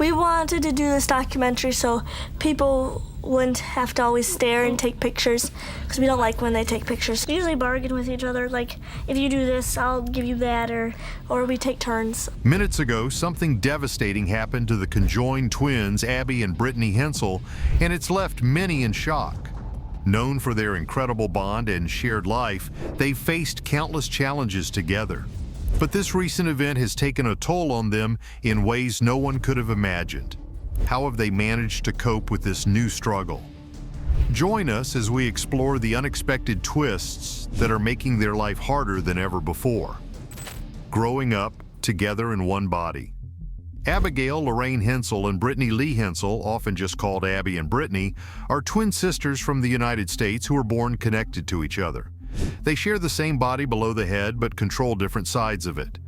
We wanted to do this documentary so people wouldn't have to always stare and take pictures, because we don't like when they take pictures. We usually bargain with each other, like, if you do this, I'll give you that, or we take turns. Minutes ago, something devastating happened to the conjoined twins, Abby and Brittany Hensel, and it's left many in shock. Known for their incredible bond and shared life, they've faced countless challenges together. But this recent event has taken a toll on them in ways no one could have imagined. How have they managed to cope with this new struggle? Join us as we explore the unexpected twists that are making their life harder than ever before. Growing up together in one body. Abigail Lorraine Hensel and Brittany Lee Hensel, often just called Abby and Britney, are twin sisters from the United States who were born connected to each other. They share the same body below the head but control different sides of it.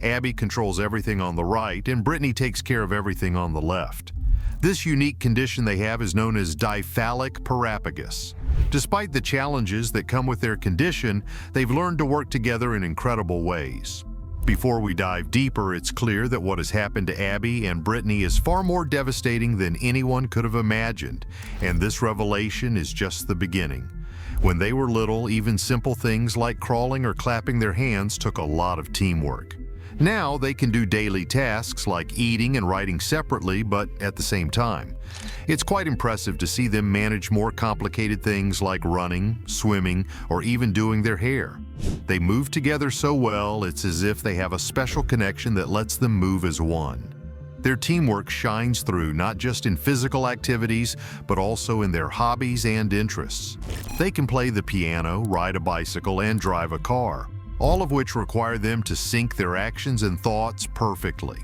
Abby controls everything on the right and Brittany takes care of everything on the left. This unique condition they have is known as diphalic parapagus. Despite the challenges that come with their condition, they've learned to work together in incredible ways. Before we dive deeper, it's clear that what has happened to Abby and Brittany is far more devastating than anyone could have imagined, and this revelation is just the beginning. When they were little, even simple things like crawling or clapping their hands took a lot of teamwork. Now they can do daily tasks like eating and writing separately, but at the same time. It's quite impressive to see them manage more complicated things like running, swimming, or even doing their hair. They move together so well, it's as if they have a special connection that lets them move as one. Their teamwork shines through not just in physical activities, but also in their hobbies and interests. They can play the piano, ride a bicycle, and drive a car, all of which require them to sync their actions and thoughts perfectly.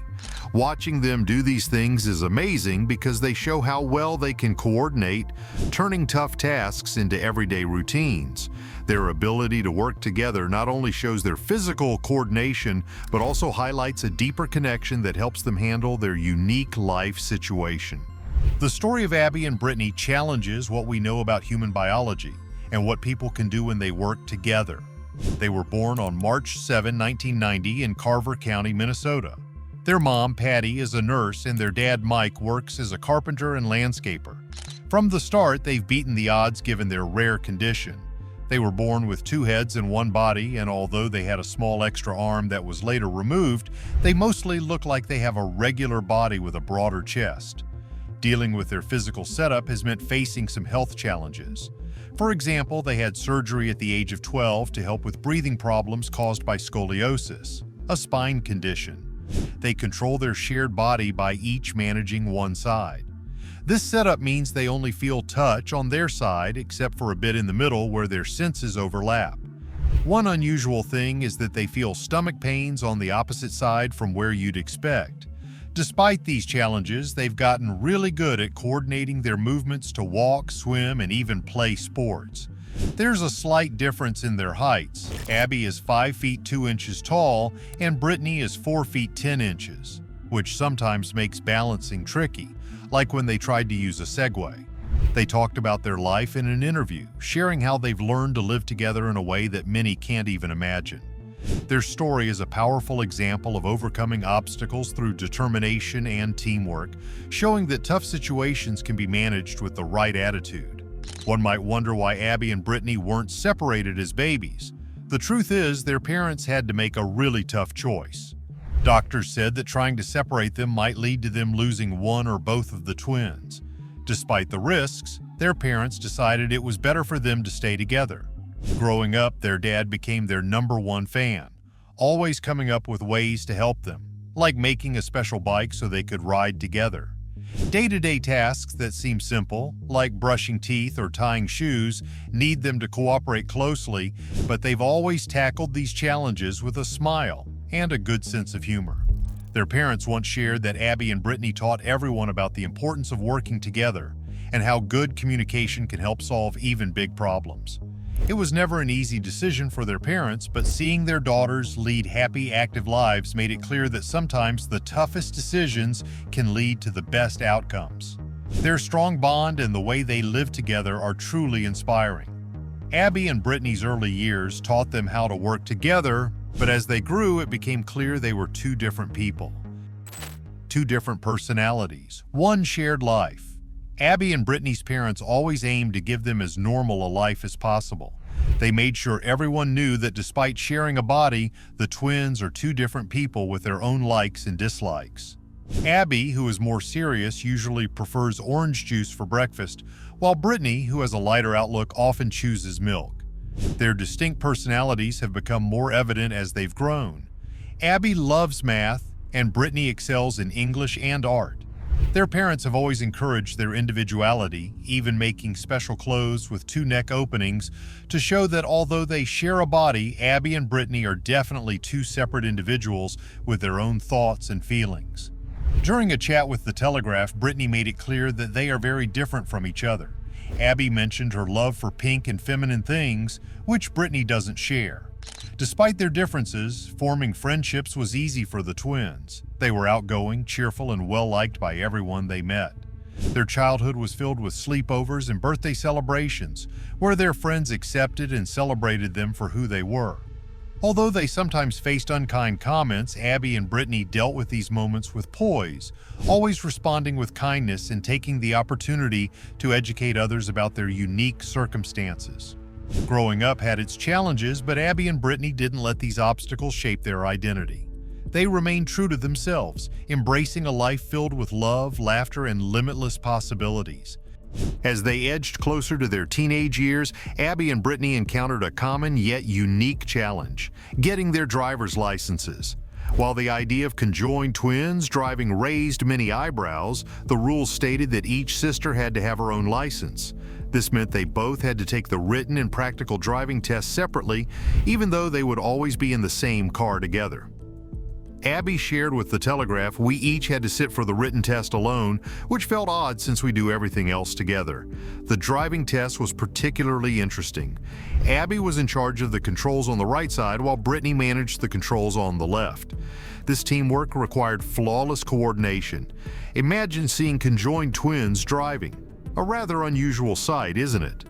Watching them do these things is amazing because they show how well they can coordinate, turning tough tasks into everyday routines. Their ability to work together not only shows their physical coordination, but also highlights a deeper connection that helps them handle their unique life situation. The story of Abby and Britney challenges what we know about human biology and what people can do when they work together. They were born on March 7, 1990 in Carver County, Minnesota. Their mom, Patty, is a nurse and their dad, Mike, works as a carpenter and landscaper. From the start, they've beaten the odds given their rare condition. They were born with two heads and one body, and although they had a small extra arm that was later removed, they mostly look like they have a regular body with a broader chest. Dealing with their physical setup has meant facing some health challenges. For example, they had surgery at the age of 12 to help with breathing problems caused by scoliosis, a spine condition. They control their shared body by each managing one side. This setup means they only feel touch on their side except for a bit in the middle where their senses overlap. One unusual thing is that they feel stomach pains on the opposite side from where you'd expect. Despite these challenges, they've gotten really good at coordinating their movements to walk, swim, and even play sports. There's a slight difference in their heights. Abby is 5 feet 2 inches tall and Brittany is 4 feet 10 inches, which sometimes makes balancing tricky, like when they tried to use a Segway. They talked about their life in an interview, sharing how they've learned to live together in a way that many can't even imagine. Their story is a powerful example of overcoming obstacles through determination and teamwork, showing that tough situations can be managed with the right attitude. One might wonder why Abby and Britney weren't separated as babies. The truth is, their parents had to make a really tough choice. Doctors said that trying to separate them might lead to them losing one or both of the twins. Despite the risks, their parents decided it was better for them to stay together. Growing up, their dad became their #1 fan, always coming up with ways to help them, like making a special bike so they could ride together. Day-to-day tasks that seem simple, like brushing teeth or tying shoes, need them to cooperate closely, but they've always tackled these challenges with a smile and a good sense of humor. Their parents once shared that Abby and Britney taught everyone about the importance of working together and how good communication can help solve even big problems. It was never an easy decision for their parents, but seeing their daughters lead happy, active lives made it clear that sometimes the toughest decisions can lead to the best outcomes. Their strong bond and the way they live together are truly inspiring. Abby and Britney's early years taught them how to work together, but as they grew, it became clear they were two different people. two different personalities, one shared life. Abby and Brittany's parents always aimed to give them as normal a life as possible. They made sure everyone knew that despite sharing a body, the twins are two different people with their own likes and dislikes. Abby, who is more serious, usually prefers orange juice for breakfast, while Brittany, who has a lighter outlook, often chooses milk. Their distinct personalities have become more evident as they've grown. Abby loves math, and Brittany excels in English and art. Their parents have always encouraged their individuality, even making special clothes with two neck openings to show that although they share a body, Abby and Brittany are definitely two separate individuals with their own thoughts and feelings. During a chat with The Telegraph, Brittany made it clear that they are very different from each other. Abby mentioned her love for pink and feminine things, which Brittany doesn't share. Despite their differences, forming friendships was easy for the twins. They were outgoing, cheerful, and well-liked by everyone they met. Their childhood was filled with sleepovers and birthday celebrations, where their friends accepted and celebrated them for who they were. Although they sometimes faced unkind comments, Abby and Brittany dealt with these moments with poise, always responding with kindness and taking the opportunity to educate others about their unique circumstances. Growing up had its challenges, but Abby and Brittany didn't let these obstacles shape their identity. They remained true to themselves, embracing a life filled with love, laughter, and limitless possibilities. As they edged closer to their teenage years, Abby and Brittany encountered a common yet unique challenge: getting their driver's licenses. While the idea of conjoined twins driving raised many eyebrows, the rules stated that each sister had to have her own license. This meant they both had to take the written and practical driving tests separately, even though they would always be in the same car together. Abby shared with The Telegraph, "We each had to sit for the written test alone, which felt odd since we do everything else together. The driving test was particularly interesting. Abby was in charge of the controls on the right side, while Brittany managed the controls on the left. This teamwork required flawless coordination. Imagine seeing conjoined twins driving. A rather unusual sight, isn't it?"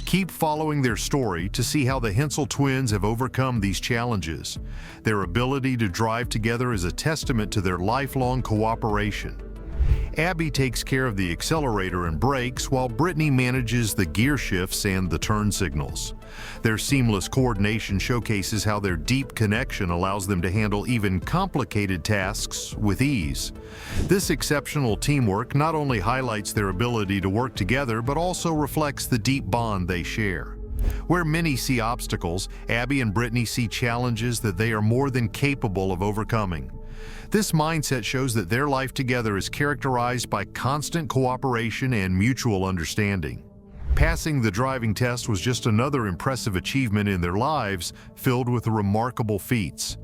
Keep following their story to see how the Hensel twins have overcome these challenges. Their ability to drive together is a testament to their lifelong cooperation. Abby takes care of the accelerator and brakes, while Brittany manages the gear shifts and the turn signals. Their seamless coordination showcases how their deep connection allows them to handle even complicated tasks with ease. This exceptional teamwork not only highlights their ability to work together, but also reflects the deep bond they share. Where many see obstacles, Abby and Brittany see challenges that they are more than capable of overcoming. This mindset shows that their life together is characterized by constant cooperation and mutual understanding. Passing the driving test was just another impressive achievement in their lives, filled with remarkable feats.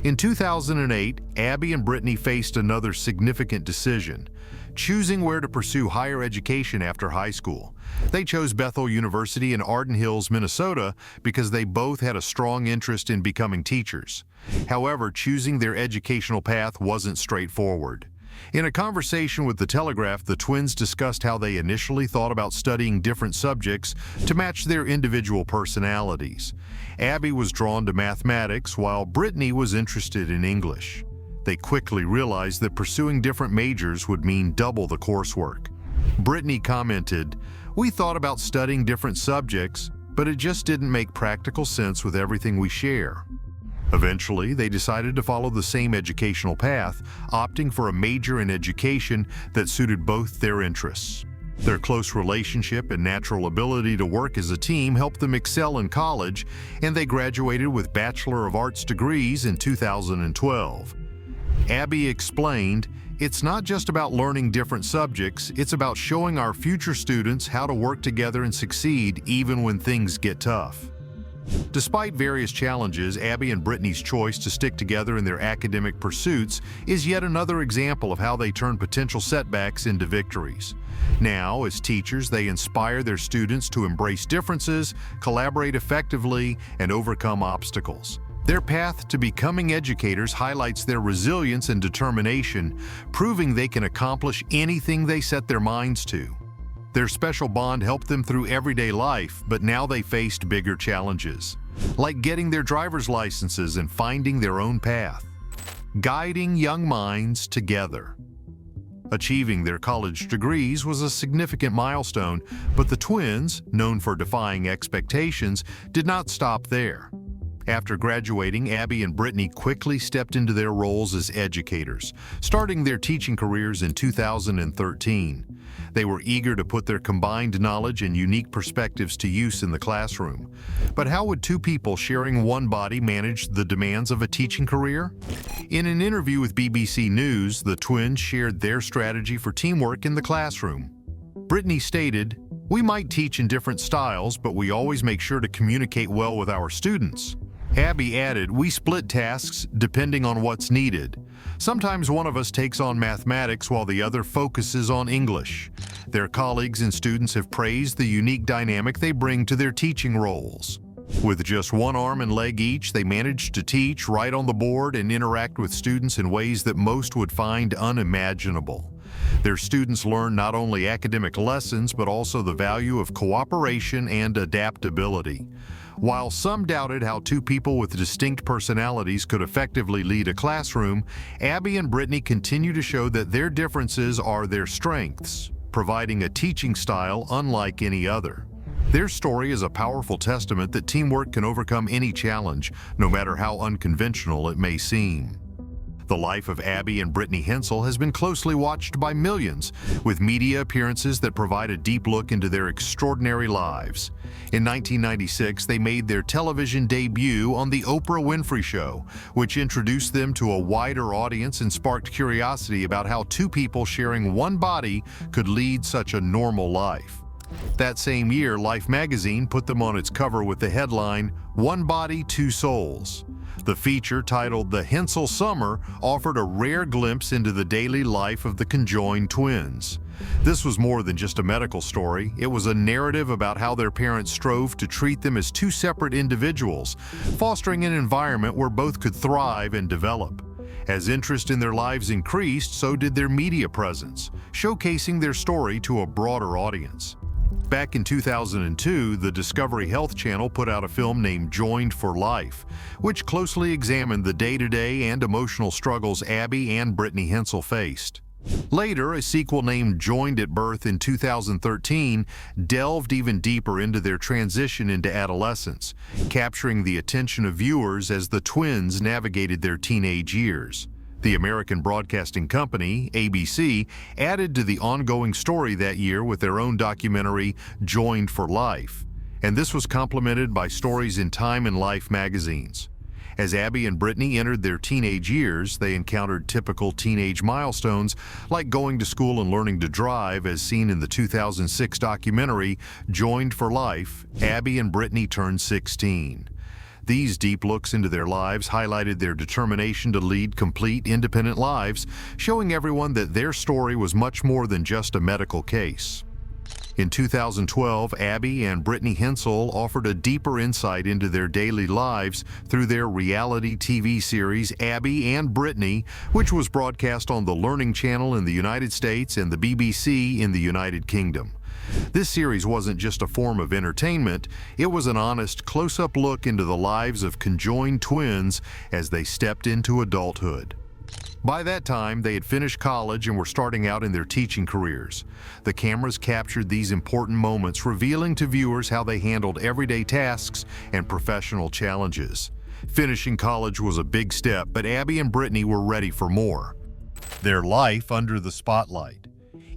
In 2008, Abby and Brittany faced another significant decision: choosing where to pursue higher education after high school. They chose Bethel University in Arden Hills, Minnesota, because they both had a strong interest in becoming teachers. However, choosing their educational path wasn't straightforward. In a conversation with The Telegraph, the twins discussed how they initially thought about studying different subjects to match their individual personalities. Abby was drawn to mathematics, while Brittany was interested in English. They quickly realized that pursuing different majors would mean double the coursework. Brittany commented, "We thought about studying different subjects, but it just didn't make practical sense with everything we share." Eventually, they decided to follow the same educational path, opting for a major in education that suited both their interests. Their close relationship and natural ability to work as a team helped them excel in college, and they graduated with Bachelor of Arts degrees in 2012. Abby explained, "It's not just about learning different subjects, it's about showing our future students how to work together and succeed even when things get tough." Despite various challenges, Abby and Brittany's choice to stick together in their academic pursuits is yet another example of how they turn potential setbacks into victories. Now, as teachers, they inspire their students to embrace differences, collaborate effectively, and overcome obstacles. Their path to becoming educators highlights their resilience and determination, proving they can accomplish anything they set their minds to. Their special bond helped them through everyday life, but now they faced bigger challenges, like getting their driver's licenses and finding their own path. guiding young minds together. Achieving their college degrees was a significant milestone, but the twins, known for defying expectations, did not stop there. After graduating, Abby and Britney quickly stepped into their roles as educators, starting their teaching careers in 2013. They were eager to put their combined knowledge and unique perspectives to use in the classroom. But how would two people sharing one body manage the demands of a teaching career? In an interview with BBC News, the twins shared their strategy for teamwork in the classroom. Brittany stated, "We might teach in different styles, but we always make sure to communicate well with our students." Abby added, "We split tasks depending on what's needed. Sometimes one of us takes on mathematics while the other focuses on English." Their colleagues and students have praised the unique dynamic they bring to their teaching roles. With just one arm and leg each, they manage to teach, write on the board, and interact with students in ways that most would find unimaginable. Their students learn not only academic lessons, but also the value of cooperation and adaptability. While some doubted how two people with distinct personalities could effectively lead a classroom, Abby and Britney continue to show that their differences are their strengths, providing a teaching style unlike any other. Their story is a powerful testament that teamwork can overcome any challenge, no matter how unconventional it may seem. The life of Abby and Britney Hensel has been closely watched by millions, with media appearances that provide a deep look into their extraordinary lives. In 1996, they made their television debut on The Oprah Winfrey Show, which introduced them to a wider audience and sparked curiosity about how two people sharing one body could lead such a normal life. That same year, Life magazine put them on its cover with the headline, "One Body, Two Souls." The feature, titled The Hensel Summer, offered a rare glimpse into the daily life of the conjoined twins. This was more than just a medical story. It was a narrative about how their parents strove to treat them as two separate individuals, fostering an environment where both could thrive and develop. As interest in their lives increased, so did their media presence, showcasing their story to a broader audience. Back in 2002, the Discovery Health Channel put out a film named Joined for Life, which closely examined the day-to-day and emotional struggles Abby and Britney Hensel faced. Later, a sequel named Joined at Birth in 2013 delved even deeper into their transition into adolescence, capturing the attention of viewers as the twins navigated their teenage years. The American Broadcasting Company, ABC, added to the ongoing story that year with their own documentary, Joined for Life, and this was complemented by stories in Time and Life magazines. As Abby and Britney entered their teenage years, they encountered typical teenage milestones like going to school and learning to drive, as seen in the 2006 documentary, Joined for Life. Abby and Britney turned 16. These deep looks into their lives highlighted their determination to lead complete, independent lives, showing everyone that their story was much more than just a medical case. In 2012, Abby and Britney Hensel offered a deeper insight into their daily lives through their reality TV series, Abby and Britney, which was broadcast on the Learning Channel in the United States and the BBC in the United Kingdom. This series wasn't just a form of entertainment, it was an honest, close-up look into the lives of conjoined twins as they stepped into adulthood. By that time, they had finished college and were starting out in their teaching careers. The cameras captured these important moments, revealing to viewers how they handled everyday tasks and professional challenges. Finishing college was a big step, but Abby and Britney were ready for more. Their life under the spotlight.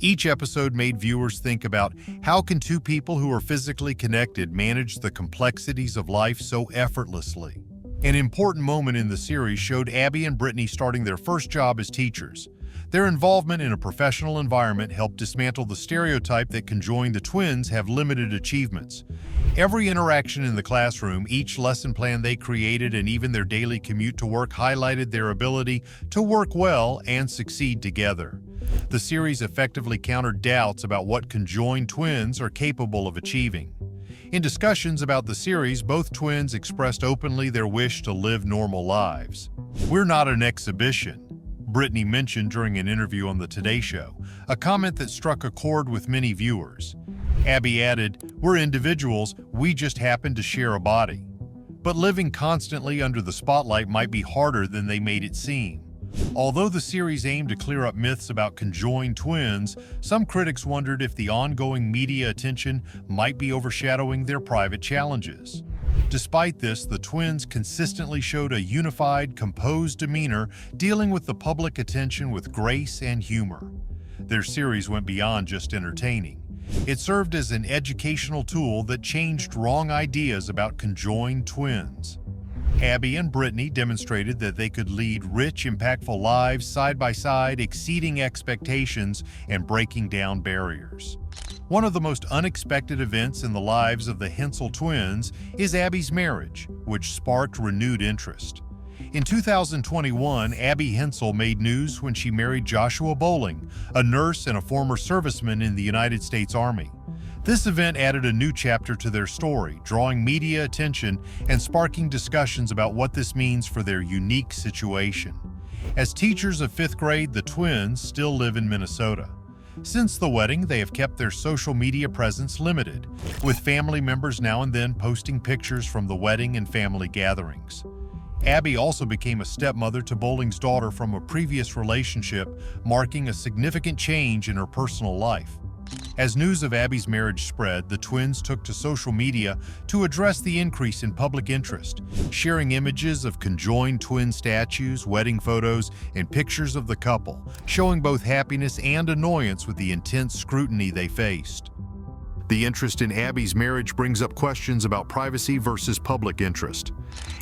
Each episode made viewers think about how can two people who are physically connected manage the complexities of life so effortlessly. An important moment in the series showed Abby and Britney starting their first job as teachers. Their involvement in a professional environment helped dismantle the stereotype that conjoined the twins have limited achievements. Every interaction in the classroom, each lesson plan they created, and even their daily commute to work highlighted their ability to work well and succeed together. The series effectively countered doubts about what conjoined twins are capable of achieving. In discussions about the series, both twins expressed openly their wish to live normal lives. "We're not an exhibition," Brittany mentioned during an interview on The Today Show, a comment that struck a chord with many viewers. Abby added, "We're individuals, we just happen to share a body." But living constantly under the spotlight might be harder than they made it seem. Although the series aimed to clear up myths about conjoined twins, some critics wondered if the ongoing media attention might be overshadowing their private challenges. Despite this, the twins consistently showed a unified, composed demeanor, dealing with the public attention with grace and humor. Their series went beyond just entertaining. It served as an educational tool that changed wrong ideas about conjoined twins. Abby and Britney demonstrated that they could lead rich, impactful lives side by side, exceeding expectations and breaking down barriers. One of the most unexpected events in the lives of the Hensel twins is Abby's marriage, which sparked renewed interest. In 2021, Abby Hensel made news when she married Joshua Bowling, a nurse and a former serviceman in the United States Army. This event added a new chapter to their story, drawing media attention and sparking discussions about what this means for their unique situation. As teachers of 5th grade, the twins still live in Minnesota. Since the wedding, they have kept their social media presence limited, with family members now and then posting pictures from the wedding and family gatherings. Abby also became a stepmother to Bowling's daughter from a previous relationship, marking a significant change in her personal life. As news of Abby's marriage spread, the twins took to social media to address the increase in public interest, sharing images of conjoined twin statues, wedding photos, and pictures of the couple, showing both happiness and annoyance with the intense scrutiny they faced. The interest in Abby's marriage brings up questions about privacy versus public interest.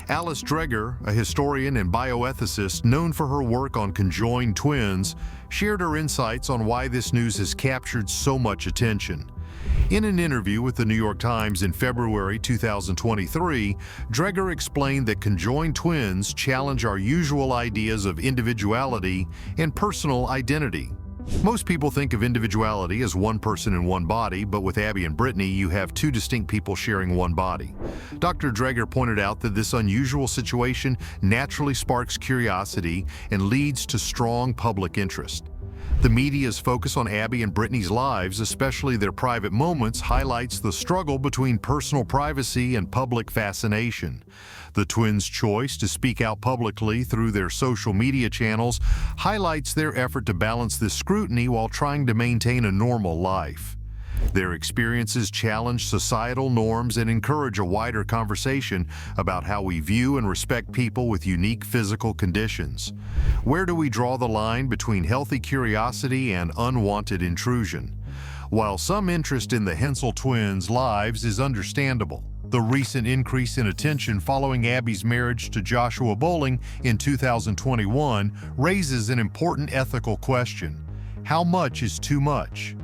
Alice Dreger, a historian and bioethicist known for her work on conjoined twins, shared her insights on why this news has captured so much attention. In an interview with the New York Times in February 2023, Dreger explained that conjoined twins challenge our usual ideas of individuality and personal identity. Most people think of individuality as one person in one body, but with Abby and Britney, you have two distinct people sharing one body. Dr. Dreger pointed out that this unusual situation naturally sparks curiosity and leads to strong public interest. The media's focus on Abby and Britney's lives, especially their private moments, highlights the struggle between personal privacy and public fascination. The twins' choice to speak out publicly through their social media channels highlights their effort to balance this scrutiny while trying to maintain a normal life. Their experiences challenge societal norms and encourage a wider conversation about how we view and respect people with unique physical conditions. Where do we draw the line between healthy curiosity and unwanted intrusion? While some interest in the Hensel twins' lives is understandable, the recent increase in attention following Abby's marriage to Joshua Bowling in 2021 raises an important ethical question. How much is too much?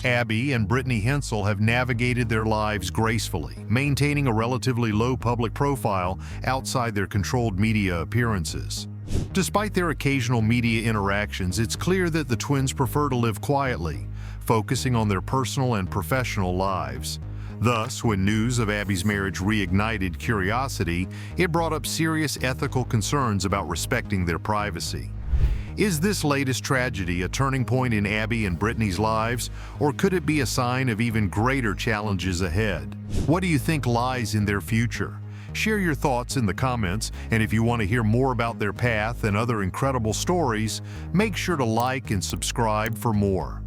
Abby and Britney Hensel have navigated their lives gracefully, maintaining a relatively low public profile outside their controlled media appearances. Despite their occasional media interactions, it's clear that the twins prefer to live quietly, focusing on their personal and professional lives. Thus, when news of Abby's marriage reignited curiosity, it brought up serious ethical concerns about respecting their privacy. Is this latest tragedy a turning point in Abby and Britney's lives, or could it be a sign of even greater challenges ahead? What do you think lies in their future? Share your thoughts in the comments, and if you want to hear more about their path and other incredible stories, make sure to like and subscribe for more.